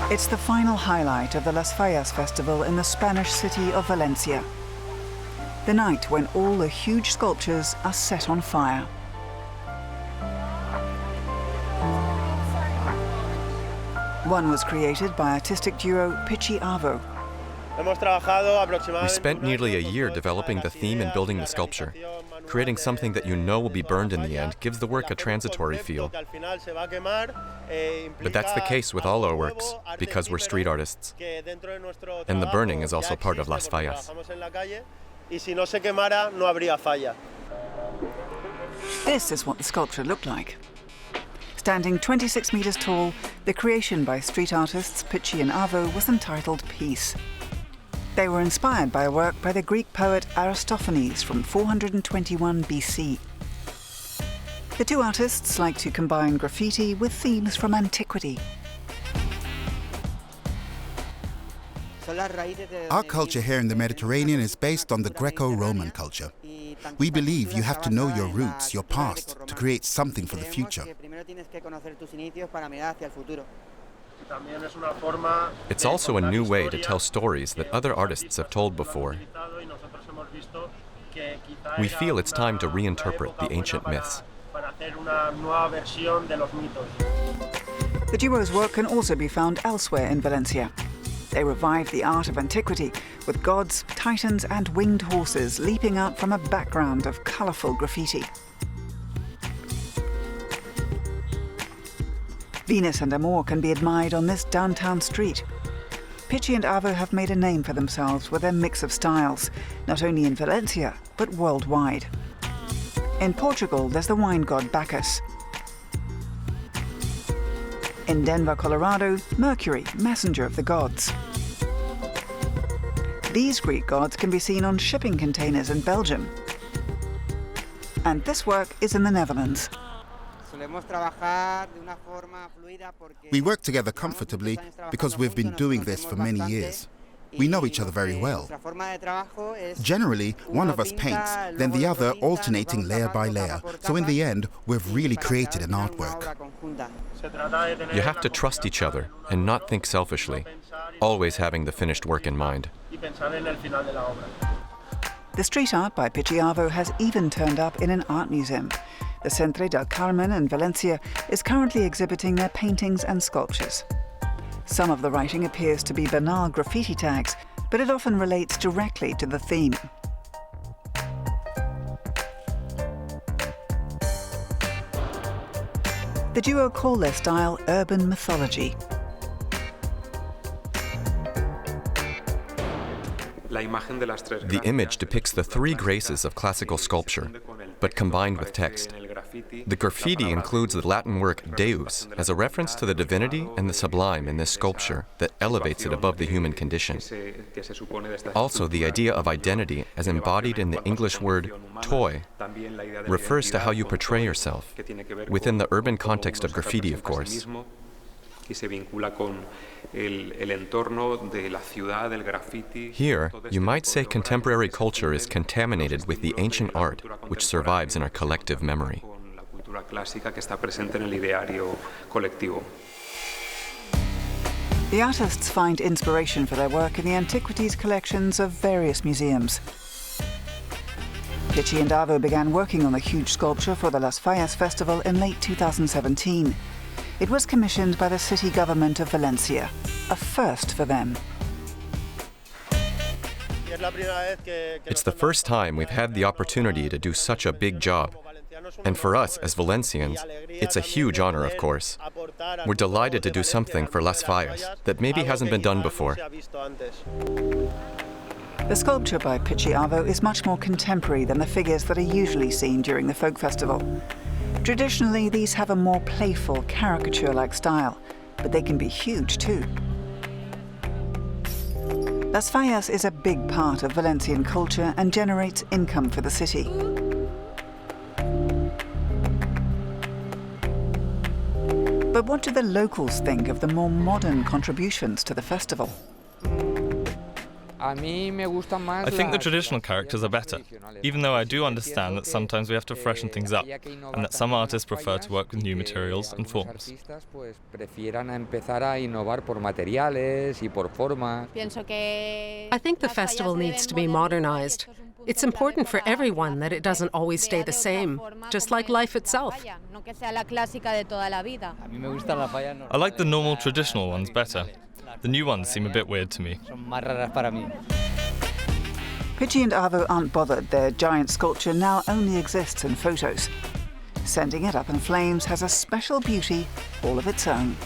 It's the final highlight of the Las Fallas festival in the Spanish city of Valencia. The night when all the huge sculptures are set on fire. One was created by artistic duo PichiAvo. We spent nearly a year developing the theme and building the sculpture. Creating something that you know will be burned in the end gives the work a transitory feel. But that's the case with all our works, because we're street artists. And the burning is also part of Las Fallas. This is what the sculpture looked like. Standing 26 meters tall, the creation by street artists Pichi and Avo was entitled Peace. They were inspired by a work by the Greek poet Aristophanes from 421 BC. The two artists like to combine graffiti with themes from antiquity. Our culture here in the Mediterranean is based on the Greco-Roman culture. We believe you have to know your roots, your past, to create something for the future. It's also a new way to tell stories that other artists have told before. We feel it's time to reinterpret the ancient myths. The duo's work can also be found elsewhere in Valencia. They revive the art of antiquity with gods, titans and winged horses leaping out from a background of colourful graffiti. Venus and Amor can be admired on this downtown street. Pichi and Avo have made a name for themselves with their mix of styles, not only in Valencia, but worldwide. In Portugal, there's the wine god Bacchus. In Denver, Colorado, Mercury, messenger of the gods. These Greek gods can be seen on shipping containers in Belgium. And this work is in the Netherlands. We work together comfortably because we've been doing this for many years. We know each other very well. Generally, one of us paints, then the other alternating layer by layer. So in the end, we've really created an artwork. You have to trust each other and not think selfishly, always having the finished work in mind. The street art by PichiAvo has even turned up in an art museum. The Centre del Carmen in Valencia is currently exhibiting their paintings and sculptures. Some of the writing appears to be banal graffiti tags, but it often relates directly to the theme. The duo call their style urban mythology. The image depicts the three graces of classical sculpture, but combined with text. The graffiti includes the Latin word deus as a reference to the divinity and the sublime in this sculpture that elevates it above the human condition. Also, the idea of identity, as embodied in the English word toy, refers to how you portray yourself, within the urban context of graffiti, of course. Here, you might say contemporary culture is contaminated with the ancient art which survives in our collective memory. The artists find inspiration for their work in the antiquities collections of various museums. Pichi and Avo began working on the huge sculpture for the Las Fallas festival in late 2017. It was commissioned by the city government of Valencia, a first for them. It's the first time we've had the opportunity to do such a big job. And for us, as Valencians, it's a huge honor, of course. We're delighted to do something for Las Fallas that maybe hasn't been done before. The sculpture by PichiAvo is much more contemporary than the figures that are usually seen during the folk festival. Traditionally, these have a more playful, caricature-like style, but they can be huge too. Las Fallas is a big part of Valencian culture and generates income for the city. But what do the locals think of the more modern contributions to the festival? I think the traditional characters are better, even though I do understand that sometimes we have to freshen things up, and that some artists prefer to work with new materials and forms. I think the festival needs to be modernized. It's important for everyone that it doesn't always stay the same, just like life itself. I like the normal traditional ones better. The new ones seem a bit weird to me. Pichi and Avo aren't bothered. Their giant sculpture now only exists in photos. Sending it up in flames has a special beauty all of its own.